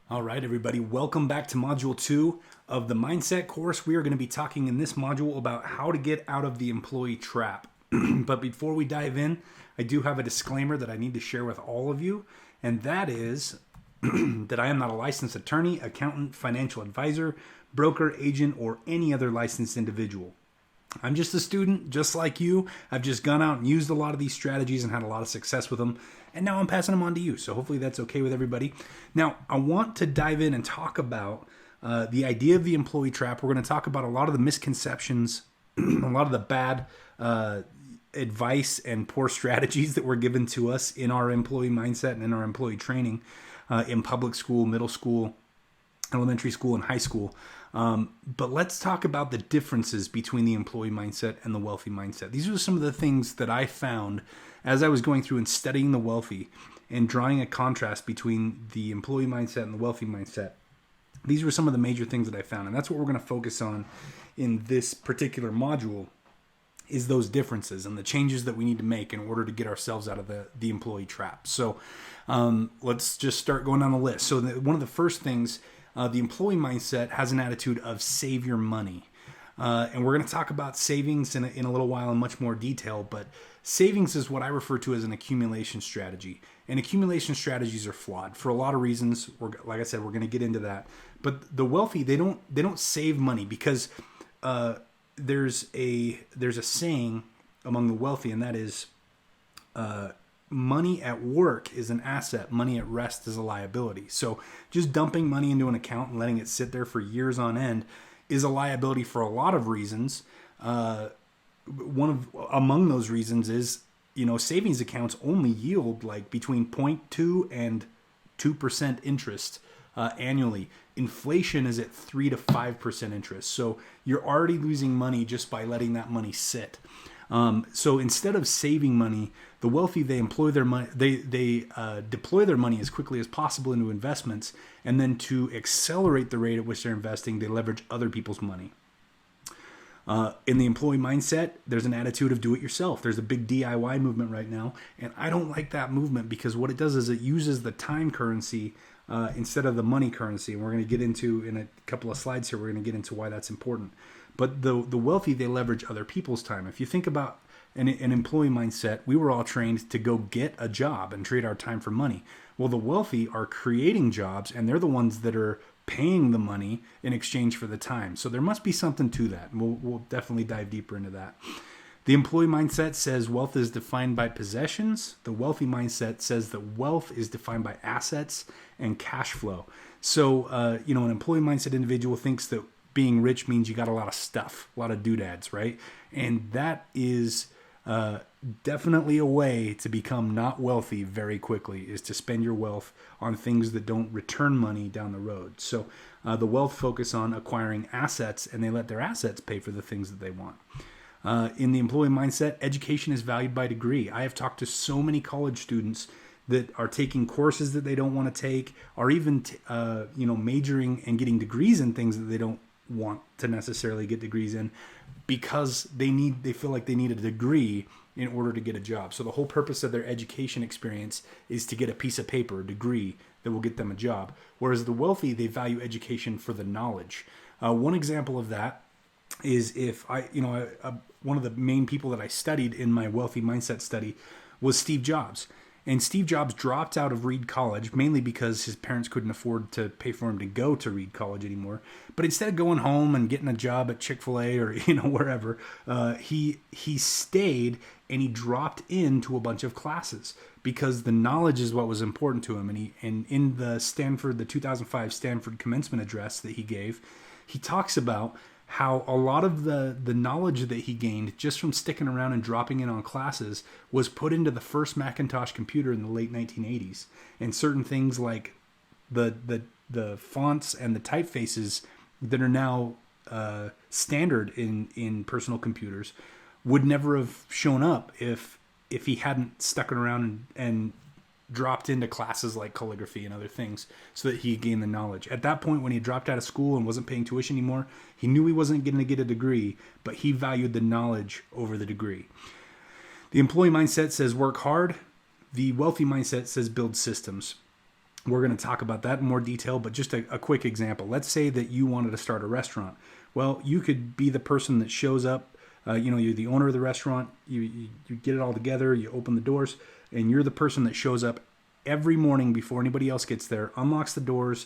All right, everybody, welcome back to Module 2 of the Mindset course. We are going to be talking in this module about how to get out of the employee trap. But before we dive in, I do have a disclaimer that I need to share with all of you, and that is that I am not a licensed attorney, accountant, financial advisor, broker, agent, or any other licensed individual. I'm just a student, just like you. I've just gone out and used a lot of these strategies and had a lot of success with them. And now I'm passing them on to you. So hopefully that's okay with everybody. Now, I want to dive in and talk about the idea of the employee trap. We're going to talk about a lot of the misconceptions, a lot of the bad advice and poor strategies that were given to us in our employee mindset and in our employee training in public school, middle school, elementary school, and high school. But let's talk about the differences between the employee mindset and the wealthy mindset. These are some of the things that I found as I was going through and studying the wealthy and drawing a contrast between the employee mindset and the wealthy mindset. These were some of the major things that I found, and that's what we're going to focus on in this particular module, is those differences and the changes that we need to make in order to get ourselves out of the employee trap. So let's just start going down the list. So one of the first things, the employee mindset has an attitude of save your money. And we're going to talk about savings in a little while in much more detail, but savings is what I refer to as an accumulation strategy. And accumulation strategies are flawed for a lot of reasons. Like I said, we're going to get into that. But the wealthy, they don't save money because there's a saying among the wealthy, and that is money at work is an asset. Money at rest is a liability. So just dumping money into an account and letting it sit there for years on end is a liability for a lot of reasons. Among those reasons is, savings accounts only yield like between 0.2 and 2% interest annually. Inflation is at 3 to 5% interest. So you're already losing money just by letting that money sit. So instead of saving money, the wealthy, they employ their money, they deploy their money as quickly as possible into investments, and then to accelerate the rate at which they're investing, they leverage other people's money. In the employee mindset, there's an attitude of do it yourself. There's a big DIY movement right now, and I don't like that movement because what it does is it uses the time currency instead of the money currency. And we're going to get into, in a couple of slides here, we're going to get into why that's important. But the wealthy, they leverage other people's time. If you think about an employee mindset, we were all trained to go get a job and trade our time for money. Well, the wealthy are creating jobs, and they're the ones that are paying the money in exchange for the time. So there must be something to that. And we'll definitely dive deeper into that. The employee mindset says wealth is defined by possessions. The wealthy mindset says that wealth is defined by assets and cash flow. So, an employee mindset individual thinks that being rich means you got a lot of stuff, a lot of doodads, right? And that is definitely a way to become not wealthy very quickly, is to spend your wealth on things that don't return money down the road. So the wealth focus on acquiring assets, and they let their assets pay for the things that they want. In the employee mindset, education is valued by degree. I have talked to so many college students that are taking courses that they don't want to take, or even majoring and getting degrees in things that they don't want to necessarily get degrees in, because they feel like they need a degree in order to get a job. So the whole purpose of their education experience is to get a piece of paper, a degree that will get them a job. Whereas the wealthy, they value education for the knowledge. One example of that is one of the main people that I studied in my wealthy mindset study was Steve Jobs. And Steve Jobs dropped out of Reed College mainly because his parents couldn't afford to pay for him to go to Reed College anymore. But instead of going home and getting a job at Chick-fil-A or wherever, he stayed and he dropped into a bunch of classes because the knowledge is what was important to him. And in the 2005 Stanford commencement address that he gave, he talks about how a lot of the knowledge that he gained just from sticking around and dropping in on classes was put into the first Macintosh computer in the late 1980s. And certain things like the fonts and the typefaces that are now standard in personal computers would never have shown up if he hadn't stuck around and dropped into classes like calligraphy and other things so that he gained the knowledge. At that point, when he dropped out of school and wasn't paying tuition anymore, he knew he wasn't going to get a degree, but he valued the knowledge over the degree. The employee mindset says work hard. The wealthy mindset says build systems. We're going to talk about that in more detail, but just a quick example. Let's say that you wanted to start a restaurant. Well, you could be the person that shows up. You're the owner of the restaurant. You get it all together. You open the doors, and you're the person that shows up every morning before anybody else gets there, unlocks the doors,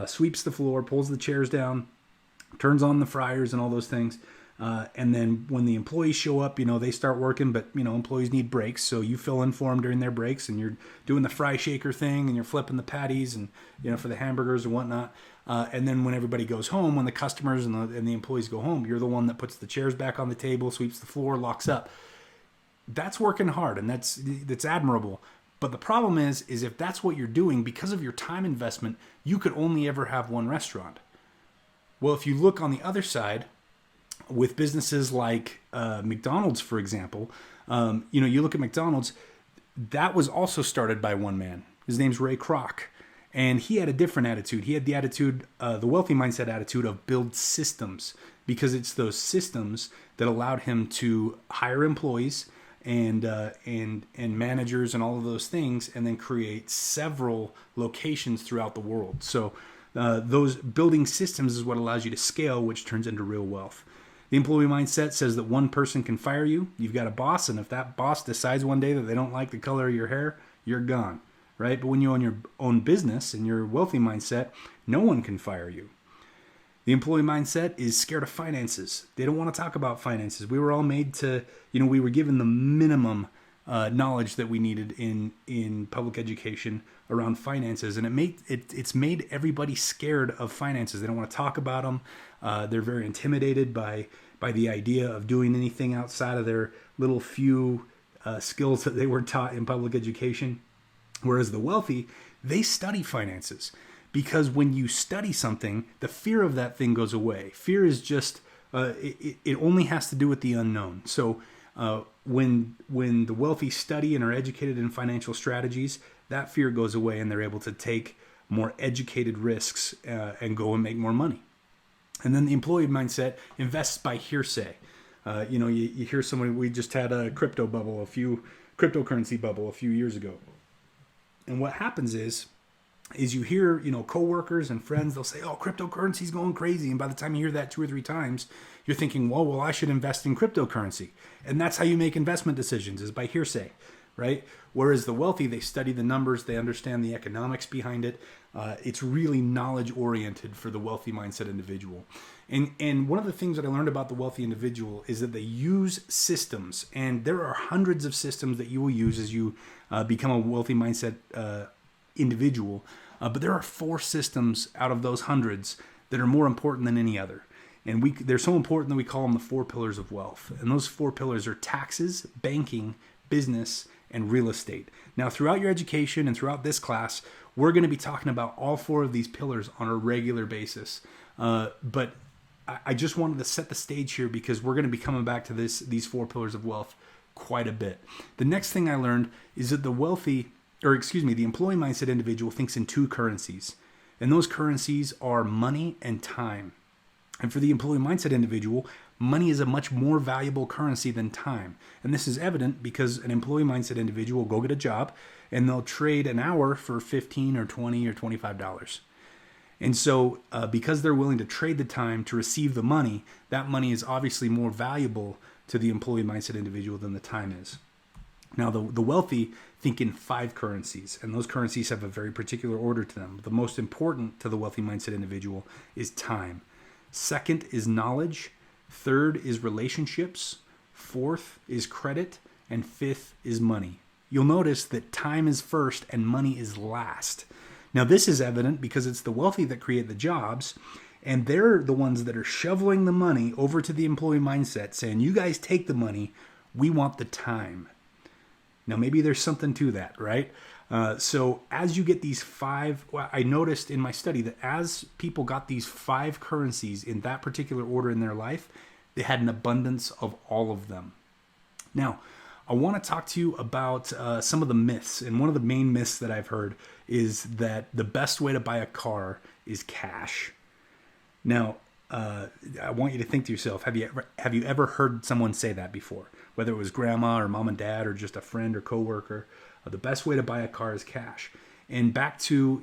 sweeps the floor, pulls the chairs down, turns on the fryers and all those things. And then when the employees show up, they start working, but, employees need breaks. So you fill in for them during their breaks, and you're doing the fry shaker thing, and you're flipping the patties and, for the hamburgers and whatnot. And then when everybody goes home, when the customers and the employees go home, you're the one that puts the chairs back on the table, sweeps the floor, locks up. That's working hard, and that's admirable. But the problem is if that's what you're doing, because of your time investment, you could only ever have one restaurant. Well, if you look on the other side, with businesses like McDonald's, for example, you look at McDonald's, that was also started by one man. His name's Ray Kroc. And he had a different attitude. He had the attitude, the wealthy mindset attitude of build systems, because it's those systems that allowed him to hire employees and managers and all of those things, and then create several locations throughout the world. So those building systems is what allows you to scale, which turns into real wealth. The employee mindset says that one person can fire you. You've got a boss, and if that boss decides one day that they don't like the color of your hair, you're gone, right? But when you own your own business and your wealthy mindset, no one can fire you. The employee mindset is scared of finances. They don't want to talk about finances. We were all made to, we were given the minimum knowledge that we needed in public education around finances, and it's made everybody scared of finances. They don't want to talk about them. They're very intimidated by the idea of doing anything outside of their little few skills that they were taught in public education. Whereas the wealthy, they study finances, because when you study something, the fear of that thing goes away. Fear is just it only has to do with the unknown. So when the wealthy study and are educated in financial strategies, that fear goes away, and they're able to take more educated risks and go and make more money. And then the employee mindset invests by hearsay. You hear somebody. We just had a cryptocurrency bubble a few years ago, and what happens is you hear coworkers and friends. They'll say, "Oh, cryptocurrency's going crazy," and by the time you hear that 2 or 3 times, you're thinking, "Well, I should invest in cryptocurrency," and that's how you make investment decisions, is by hearsay. Right? Whereas the wealthy, they study the numbers, they understand the economics behind it. It's really knowledge oriented for the wealthy mindset individual. And one of the things that I learned about the wealthy individual is that they use systems, and there are hundreds of systems that you will use as you become a wealthy mindset individual. But there are 4 systems out of those hundreds that are more important than any other. And they're so important that we call them the 4 pillars of wealth. And those 4 pillars are taxes, banking, business, and real estate. Now, throughout your education and throughout this class, we're going to be talking about all 4 of these pillars on a regular basis. But I just wanted to set the stage here, because we're going to be coming back to these 4 pillars of wealth quite a bit. The next thing I learned is that the employee mindset individual thinks in 2 currencies. And those currencies are money and time. And for the employee mindset individual, money is a much more valuable currency than time. And this is evident because an employee mindset individual will go get a job, and they'll trade an hour for $15 or $20 or $25. And so because they're willing to trade the time to receive the money, that money is obviously more valuable to the employee mindset individual than the time is. Now, the wealthy think in 5 currencies, and those currencies have a very particular order to them. The most important to the wealthy mindset individual is time. Second is knowledge. Third is relationships. Fourth is credit. And 5th is money. You'll notice that time is first and money is last. Now, this is evident because it's the wealthy that create the jobs, and they're the ones that are shoveling the money over to the employee mindset, saying, "You guys take the money, we want the time." Now, maybe there's something to that, right? So as you get these 5, I noticed in my study that as people got these 5 currencies in that particular order in their life, they had an abundance of all of them. Now, I want to talk to you about some of the myths. And one of the main myths that I've heard is that the best way to buy a car is cash. Now, I want you to think to yourself, have you ever heard someone say that before? Whether it was grandma or mom and dad or just a friend or coworker, the best way to buy a car is cash. And back to,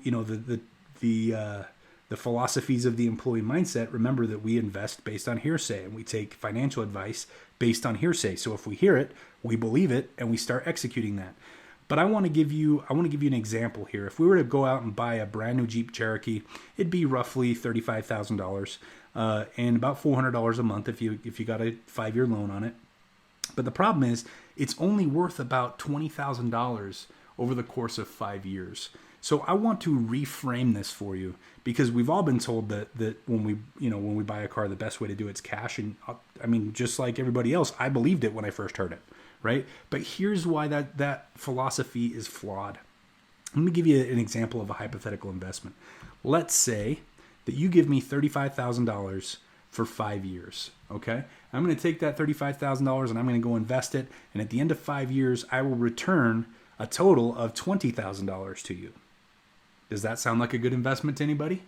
the philosophies of the employee mindset, remember that we invest based on hearsay and we take financial advice based on hearsay. So if we hear it, we believe it, and we start executing that. But I want to give you an example here. If we were to go out and buy a brand new Jeep Cherokee, it'd be roughly $35,000 and about $400 a month if you got a 5-year loan on it. But the problem is, it's only worth about $20,000 over the course of 5 years. So I want to reframe this for you, because we've all been told that when we buy a car, the best way to do it's cash. And I mean, just like everybody else, I believed it when I first heard it, right? But here's why that philosophy is flawed. Let me give you an example of a hypothetical investment. Let's say that you give me $35,000 for 5 years, okay? I'm going to take that $35,000 and I'm going to go invest it. And at the end of 5 years, I will return a total of $20,000 to you. Does that sound like a good investment to anybody?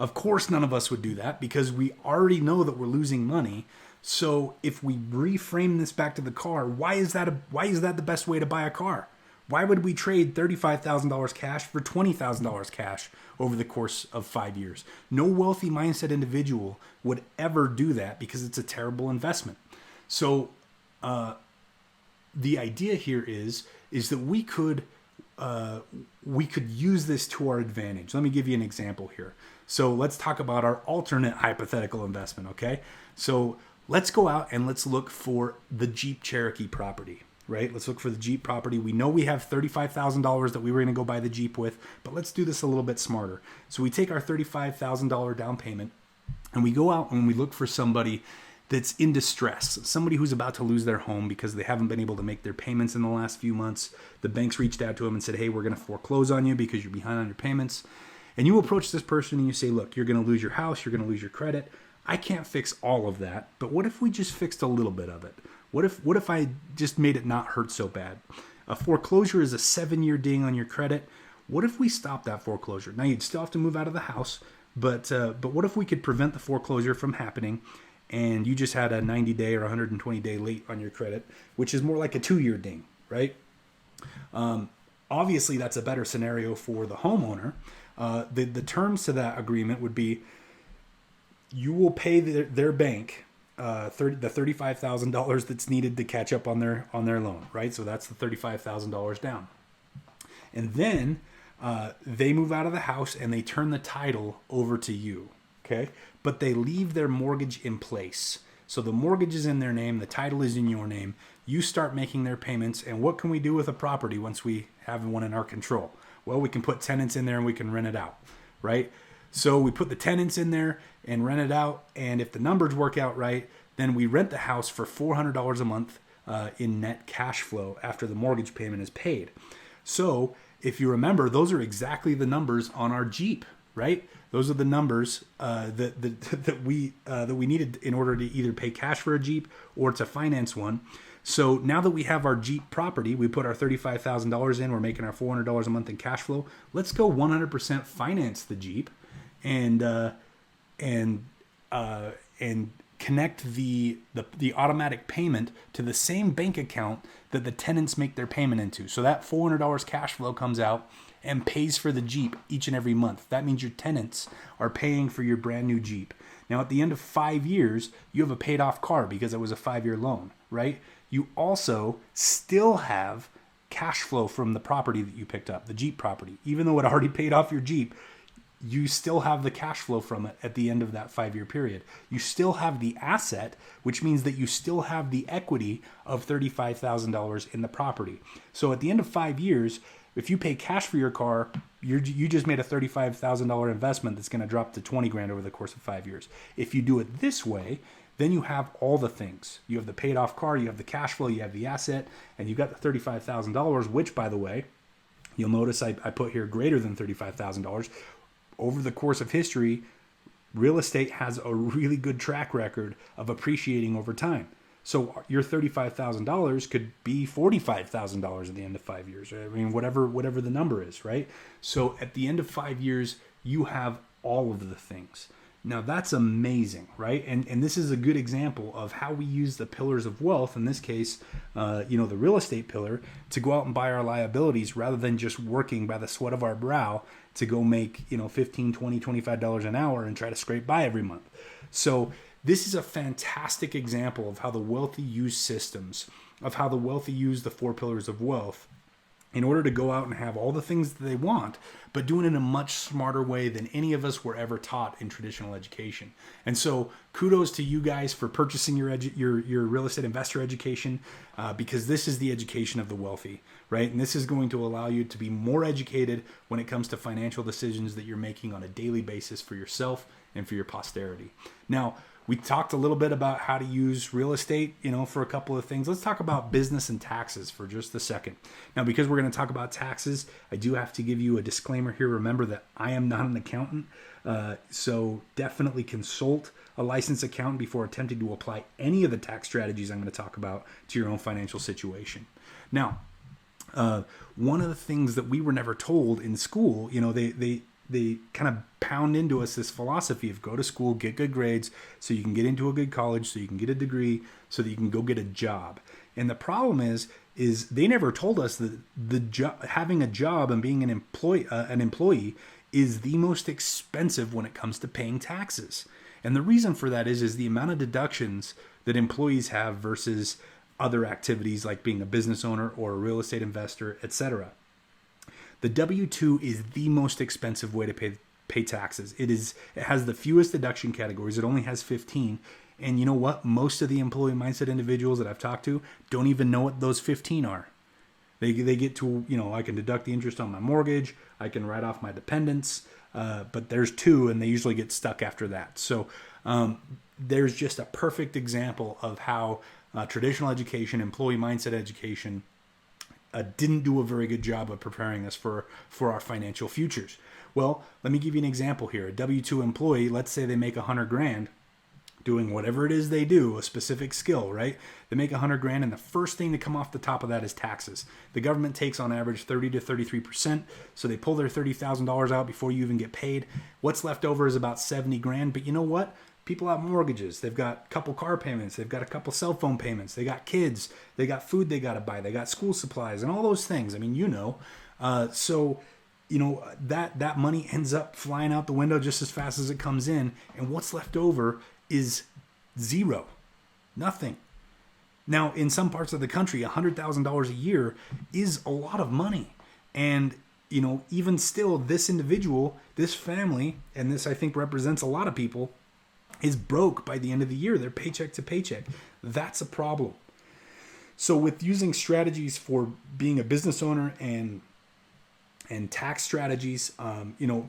Of course, none of us would do that, because we already know that we're losing money. So if we reframe this back to the car, why is that the best way to buy a car? Why would we trade $35,000 cash for $20,000 cash over the course of 5 years? No wealthy mindset individual would ever do that, because it's a terrible investment. So the idea here is that we could use this to our advantage. Let me give you an example here. So let's talk about our alternate hypothetical investment, okay? So let's go out and let's look for the Jeep Cherokee property, right? Let's look for the Jeep property. We know we have $35,000 that we were going to go buy the Jeep with, but let's do this a little bit smarter. So we take our $35,000 down payment and we go out and we look for somebody that's in distress, somebody who's about to lose their home because they haven't been able to make their payments in the last few months. The banks reached out to them and said, hey, we're going to foreclose on you because you're behind on your payments. And you approach this person and you say, look, you're going to lose your house, you're going to lose your credit. I can't fix all of that, but what if we just fixed a little bit of it? What if I just made it not hurt so bad? A foreclosure is a 7-year ding on your credit. What if we stop that foreclosure? Now, you'd still have to move out of the house, but what if we could prevent the foreclosure from happening, and you just had a 90-day or 120-day late on your credit, which is more like a 2-year ding, right? Obviously, that's a better scenario for the homeowner. The terms to that agreement would be, you will pay their bank the $35,000 that's needed to catch up on their loan, right? So that's the $35,000 down. And then they move out of the house and they turn the title over to you, okay? But they leave their mortgage in place. So the mortgage is in their name, the title is in your name. You start making their payments, and what can we do with a property once we have one in our control? Well, we can put tenants in there and we can rent it out, right? So we put the tenants in there and rent it out, and if the numbers work out right, then we rent the house for $400 a month in net cash flow after the mortgage payment is paid. So if you remember, those are exactly the numbers on our Jeep, right? Those are the numbers that we needed in order to either pay cash for a Jeep or to finance one. So now that we have our Jeep property, we put our $35,000 in, we're making our $400 a month in cash flow. Let's go 100% finance the Jeep and connect the automatic payment to the same bank account that the tenants make their payment into. So that $400 cash flow comes out and pays for the Jeep each and every month. That means your tenants are paying for your brand new Jeep. Now, at the end of 5 years, you have a paid off car because it was a 5-year loan, right? You also still have cash flow from the property that you picked up, the Jeep property. Even though it already paid off your Jeep, you still have the cash flow from it at the end of that 5-year period. You still have the asset, which means that you still have the equity of $35,000 in the property. So at the end of 5 years, if you pay cash for your car, you just made a $35,000 investment that's going to drop to $20,000 over the course of 5 years. If you do it this way, then you have all the things. You have the paid off car, you have the cash flow, you have the asset, and you've got the $35,000, which, by the way, you'll notice I put here greater than $35,000. Over the course of history, real estate has a really good track record of appreciating over time. So your $35,000 could be $45,000 at the end of 5 years. I mean, whatever the number is, right? So at the end of 5 years, you have all of the things. Now that's amazing, right? And this is a good example of how we use the pillars of wealth, in this case, the real estate pillar, to go out and buy our liabilities rather than just working by the sweat of our brow to go make, 15, 20, $25 an hour and try to scrape by every month. So this is a fantastic example of how the wealthy use systems, of how the wealthy use the four pillars of wealth in order to go out and have all the things that they want, but doing it in a much smarter way than any of us were ever taught in traditional education. And so kudos to you guys for purchasing your real estate investor education, because this is the education of the wealthy, right? And this is going to allow you to be more educated when it comes to financial decisions that you're making on a daily basis for yourself and for your posterity. Now, we talked a little bit about how to use real estate, for a couple of things. Let's talk about business and taxes for just a second. Now, because we're going to talk about taxes, I do have to give you a disclaimer here. Remember that I am not an accountant, so definitely consult a licensed accountant before attempting to apply any of the tax strategies I'm going to talk about to your own financial situation. Now, one of the things that we were never told in school, they kind of pound into us this philosophy of go to school, get good grades so you can get into a good college, so you can get a degree, so that you can go get a job. And the problem is they never told us that having a job and being an employee is the most expensive when it comes to paying taxes. And the reason for that is the amount of deductions that employees have versus other activities like being a business owner or a real estate investor, etc. The W-2 is the most expensive way to pay taxes. It has the fewest deduction categories. It only has 15. And you know what? Most of the employee mindset individuals that I've talked to don't even know what those 15 are. They get to, I can deduct the interest on my mortgage. I can write off my dependents. But there's 2, and they usually get stuck after that. So there's just a perfect example of how traditional education, employee mindset education, didn't do a very good job of preparing us for our financial futures. Well, let me give you an example here. A W-2 employee, let's say they make $100,000 doing whatever it is they do, a specific skill, right? They make $100,000, and the first thing to come off the top of that is taxes. The government takes on average 30 to 33%, so they pull their $30,000 out before you even get paid. What's left over is about $70,000, but you know what? People have mortgages. They've got a couple car payments. They've got a couple cell phone payments. They got kids. They got food they got to buy. They got school supplies and all those things. I mean, So, that money ends up flying out the window just as fast as it comes in. And what's left over is zero. Nothing. Now, in some parts of the country, $100,000 a year is a lot of money. And, even still, this individual, this family, and this I think represents a lot of people, is broke by the end of the year. They're paycheck to paycheck. That's a problem. So with using strategies for being a business owner and tax strategies,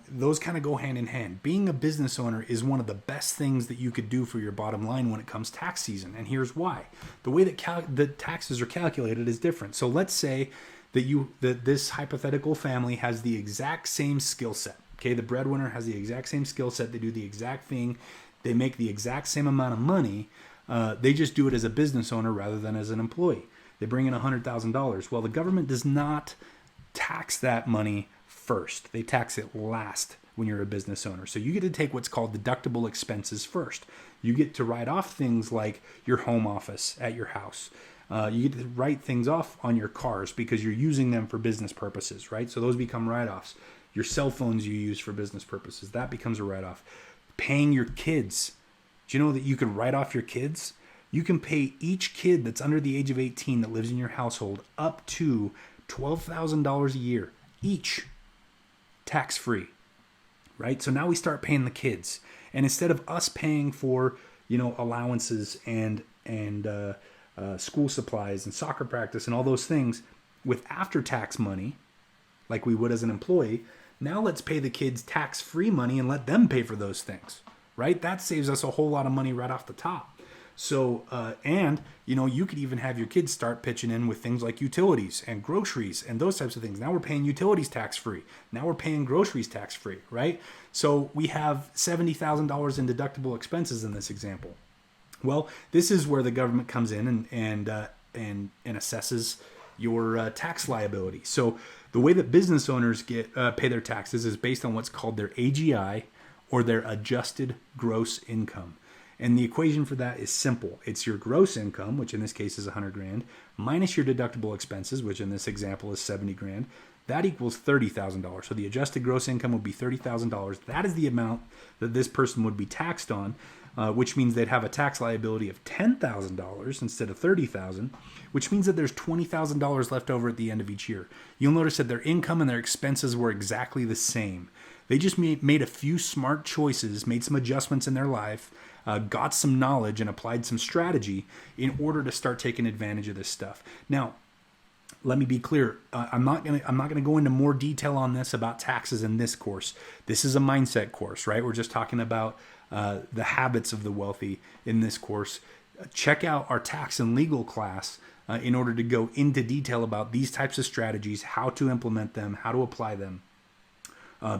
those kind of go hand in hand. Being a business owner is one of the best things that you could do for your bottom line when it comes tax season. And here's why. The way that the taxes are calculated is different. So let's say that this hypothetical family has the exact same skill set. Okay, the breadwinner has the exact same skill set. They do the exact thing. They make the exact same amount of money. They just do it as a business owner rather than as an employee. They bring in $100,000. Well, the government does not tax that money first. They tax it last when you're a business owner. So you get to take what's called deductible expenses first. You get to write off things like your home office at your house. You get to write things off on your cars because you're using them for business purposes, right? So those become write-offs. Your cell phones you use for business purposes, that becomes a write-off. Paying your kids. Do you know that you can write off your kids? You can pay each kid that's under the age of 18 that lives in your household up to $12,000 a year, each, tax-free, right? So now we start paying the kids. And instead of us paying for, allowances and school supplies and soccer practice and all those things with after-tax money, like we would as an employee, now let's pay the kids tax-free money and let them pay for those things, right? That saves us a whole lot of money right off the top. So, you could even have your kids start pitching in with things like utilities and groceries and those types of things. Now we're paying utilities tax-free. Now we're paying groceries tax-free, right? So we have $70,000 in deductible expenses in this example. Well, this is where the government comes in and assesses your tax liability. So the way that business owners pay their taxes is based on what's called their AGI or their adjusted gross income. And the equation for that is simple. It's your gross income, which in this case is 100 grand, minus your deductible expenses, which in this example is 70 grand. That equals $30,000. So the adjusted gross income would be $30,000. That is the amount that this person would be taxed on, which means they'd have a tax liability of $10,000 instead of $30,000, which means that there's $20,000 left over at the end of each year. You'll notice that their income and their expenses were exactly the same. They just made a few smart choices, made some adjustments in their life, got some knowledge and applied some strategy in order to start taking advantage of this stuff. Now, let me be clear. I'm not gonna go into more detail on this about taxes in this course. This is a mindset course, right? We're just talking about the habits of the wealthy in this course. Check out our tax and legal class in order to go into detail about these types of strategies, how to implement them, how to apply them.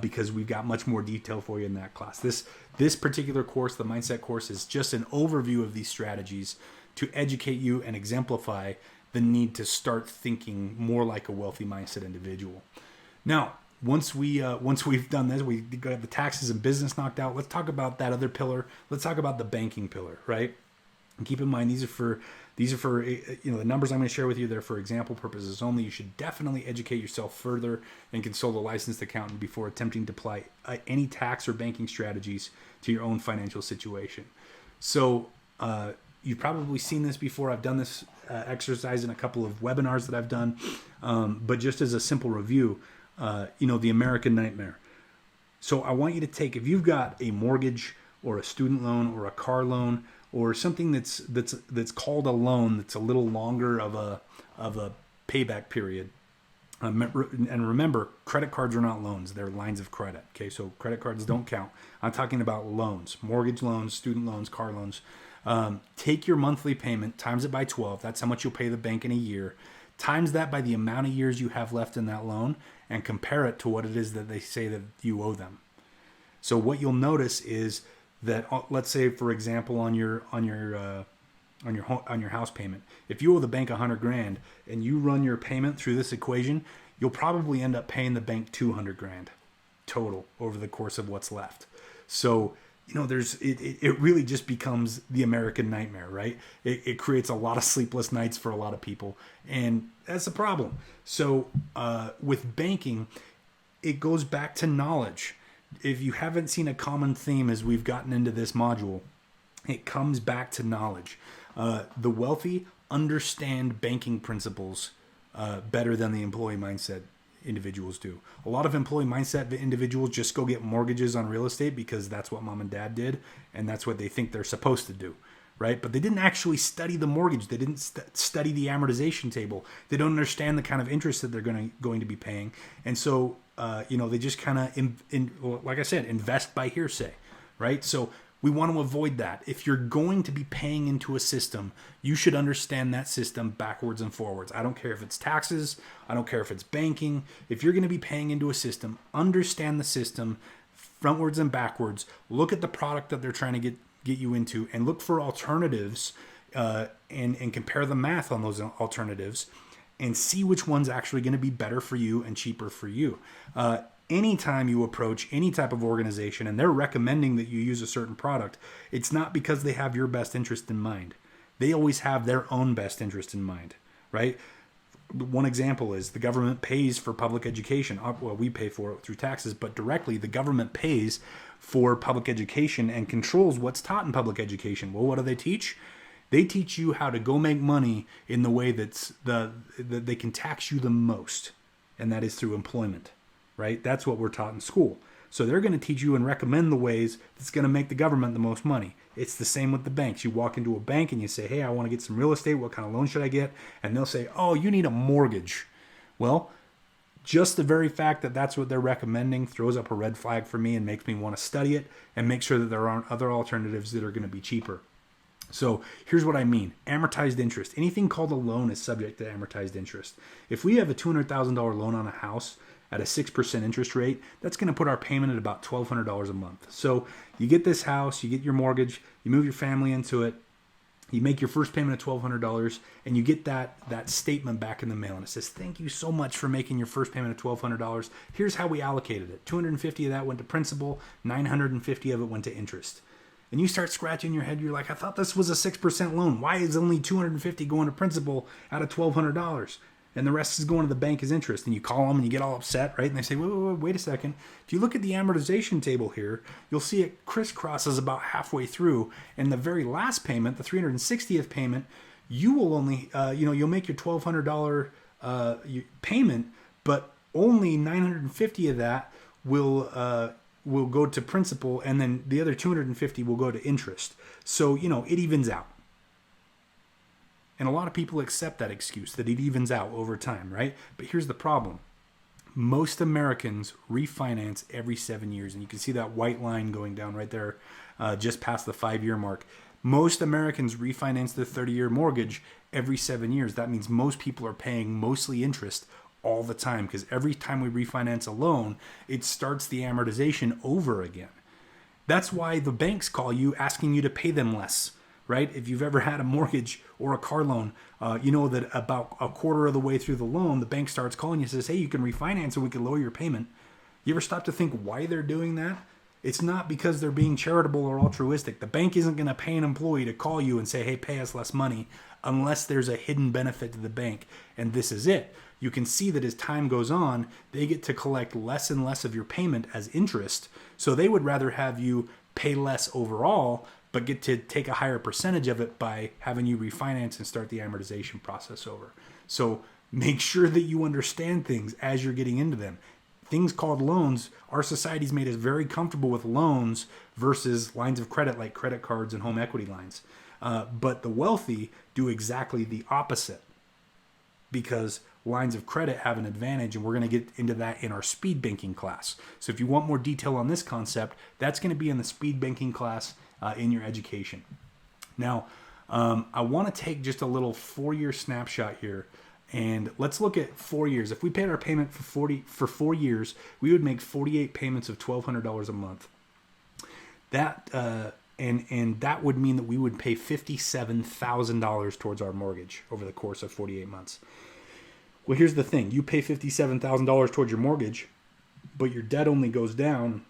Because we've got much more detail for you in that class. This particular course, the mindset course, is just an overview of these strategies to educate you and exemplify the need to start thinking more like a wealthy mindset individual. Now, once we've done this, we got the taxes and business knocked out. Let's talk about that other pillar. Let's talk about the banking pillar, right? And keep in mind, these are for the numbers I'm going to share with you. They're for example purposes only. You should definitely educate yourself further and consult a licensed accountant before attempting to apply any tax or banking strategies to your own financial situation. So you've probably seen this before. I've done this exercise in a couple of webinars that I've done, but just as a simple review, the American nightmare. So I want you to take, if you've got a mortgage or a student loan or a car loan or something that's called a loan that's a little longer of a payback period. And remember, credit cards are not loans; they're lines of credit. Okay, so credit cards don't count. I'm talking about loans, mortgage loans, student loans, car loans. Take your monthly payment, times it by 12. That's how much you'll pay the bank in a year. Times that by the amount of years you have left in that loan, and compare it to what it is that they say that you owe them. So what you'll notice is that, let's say, for example, on your house payment, if you owe the bank 100 grand and you run your payment through this equation, you'll probably end up paying the bank 200 grand total over the course of what's left. So it really just becomes the American nightmare, right? It creates a lot of sleepless nights for a lot of people, and that's a problem. So with banking, it goes back to knowledge. If you haven't seen a common theme as we've gotten into this module, it comes back to knowledge. The wealthy understand banking principles better than the employee mindset individuals do. A lot of employee mindset individuals just go get mortgages on real estate because that's what mom and dad did, and that's what they think they're supposed to do, right? But they didn't actually study the mortgage. They didn't study the amortization table. They don't understand the kind of interest that they're going to be paying, and so they just kind of, like I said, invest by hearsay, right? So we want to avoid that. If you're going to be paying into a system, you should understand that system backwards and forwards. I don't care if it's taxes. I don't care if it's banking. If you're going to be paying into a system, understand the system frontwards and backwards. Look at the product that they're trying to get you into, and look for alternatives and compare the math on those alternatives and see which one's actually going to be better for you and cheaper for you. Anytime you approach any type of organization and they're recommending that you use a certain product, it's not because they have your best interest in mind. They always have their own best interest in mind, right? One example is the government pays for public education. Well, we pay for it through taxes, but directly the government pays for public education and controls what's taught in public education. Well, what do they teach? They teach you how to go make money in the way that they can tax you the most, and that is through employment. Right? That's what we're taught in school. So they're going to teach you and recommend the ways that's going to make the government the most money. It's the same with the banks. You walk into a bank and you say, hey, I want to get some real estate. What kind of loan should I get? And they'll say, oh, you need a mortgage. Well, just the very fact that that's what they're recommending throws up a red flag for me and makes me want to study it and make sure that there aren't other alternatives that are going to be cheaper. So here's what I mean. Amortized interest. Anything called a loan is subject to amortized interest. If we have a $200,000 loan on a house at a 6% interest rate, that's going to put our payment at about $1,200 a month. So you get this house, you get your mortgage, you move your family into it, You make your first payment of $1,200, and you get that statement back in the mail, and it says, "Thank you so much for making your first payment of $1,200. Here's how we allocated it. 250 of that went to principal, 950 of it went to interest." And you start scratching your head. You're like, "I thought this was a 6% loan. Why is only 250 going to principal out of $1,200? And the rest is going to the bank as interest?" And you call them and you get all upset, right? And they say, wait a second. If you look at the amortization table here, you'll see it crisscrosses about halfway through. And the very last payment, the 360th payment, you will only, you'll make your $1,200 payment, but only 950 of that will go to principal, and then the other 250 will go to interest. So, it evens out. And a lot of people accept that excuse, that it evens out over time, right? But here's the problem. Most Americans refinance every 7 years. And you can see that white line going down right there, just past the 5-year mark. Most Americans refinance their 30-year mortgage every 7 years. That means most people are paying mostly interest all the time, because every time we refinance a loan, it starts the amortization over again. That's why the banks call you asking you to pay them less. Right? If you've ever had a mortgage or a car loan, you know that about a quarter of the way through the loan, the bank starts calling you and says, "Hey, you can refinance and we can lower your payment." You ever stop to think why they're doing that? It's not because they're being charitable or altruistic. The bank isn't going to pay an employee to call you and say, "Hey, pay us less money," unless there's a hidden benefit to the bank. And this is it. You can see that as time goes on, they get to collect less and less of your payment as interest. So they would rather have you pay less overall, but get to take a higher percentage of it by having you refinance and start the amortization process over. So make sure that you understand things as you're getting into them. Things called loans, our society's made us very comfortable with loans versus lines of credit like credit cards and home equity lines. But the wealthy do exactly the opposite, because lines of credit have an advantage, and we're going to get into that in our speed banking class. So if you want more detail on this concept, that's going to be in the speed banking class in your education. Now, I want to take just a little 4-year snapshot here, and let's look at 4 years. If we paid our payment for 4 years, we would make 48 payments of $1,200 a month. That and that would mean that we would pay $57,000 towards our mortgage over the course of 48 months. Well, here's the thing: you pay $57,000 towards your mortgage, but your debt only goes down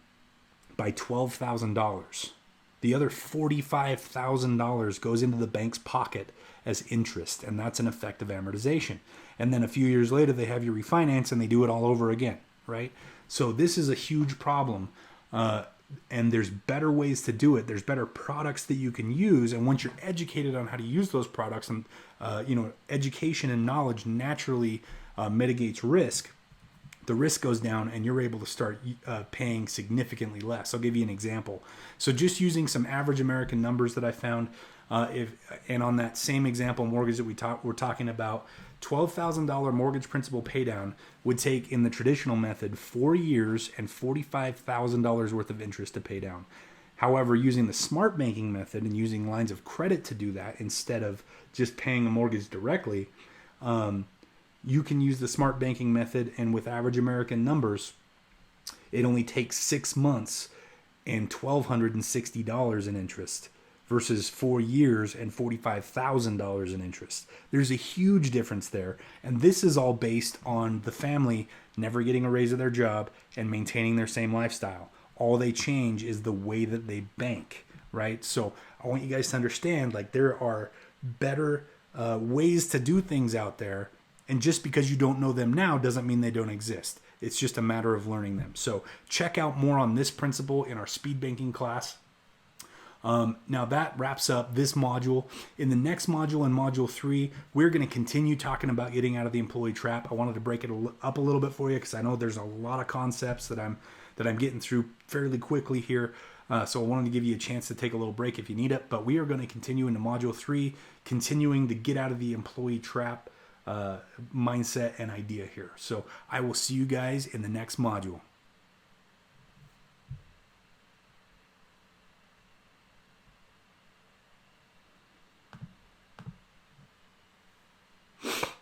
by $12,000. The other $45,000 goes into the bank's pocket as interest, and that's an effective amortization. And then a few years later, they have you refinance, and they do it all over again, right? So this is a huge problem, and there's better ways to do it. There's better products that you can use, and once you're educated on how to use those products, and education and knowledge naturally mitigates risk. The risk goes down, and you're able to start paying significantly less. I'll give you an example. So just using some average American numbers that I found, and on that same example mortgage that we're talking about, $12,000 mortgage principal paydown would take, in the traditional method, 4 years and $45,000 worth of interest to pay down. However, using the smart banking method and using lines of credit to do that instead of just paying a mortgage directly, you can use the smart banking method, and with average American numbers, it only takes 6 months and $1,260 in interest versus 4 years and $45,000 in interest. There's a huge difference there, and this is all based on the family never getting a raise of their job and maintaining their same lifestyle. All they change is the way that they bank, right? So I want you guys to understand, like, there are better ways to do things out there. And just because you don't know them now doesn't mean they don't exist. It's just a matter of learning them. So check out more on this principle in our speed banking class. Now that wraps up this module. In the next module, in module 3, we're going to continue talking about getting out of the employee trap. I wanted to break it up a little bit for you because I know there's a lot of concepts that I'm getting through fairly quickly here. So I wanted to give you a chance to take a little break if you need it. But we are going to continue into module 3, continuing to get out of the employee trap mindset and idea here. So I will see you guys in the next module.